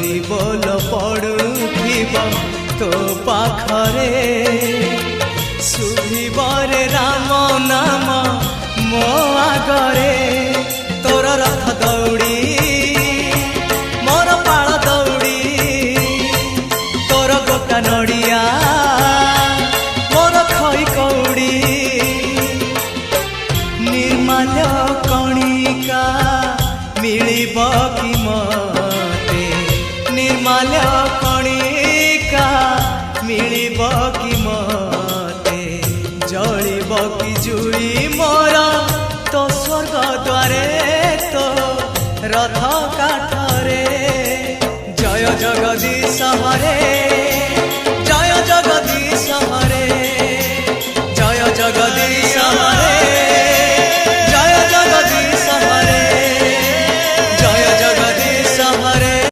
हरि बोल पड़ुथिब तो पाखरे शुभिबरे राम नाम मो आगरे तोर रथ दौड़ी मोर पाळ दौड़ी तोर गोटा नड़िया मोर खई कौड़ी निर्माल्य कणिका मिलिब कि मते निर्माल्य कणिका मिलिब कि मते जलिब कि जुई मोर तो स्वर्ग द्वारे तो रथ काठरे जय जगदीश हरे।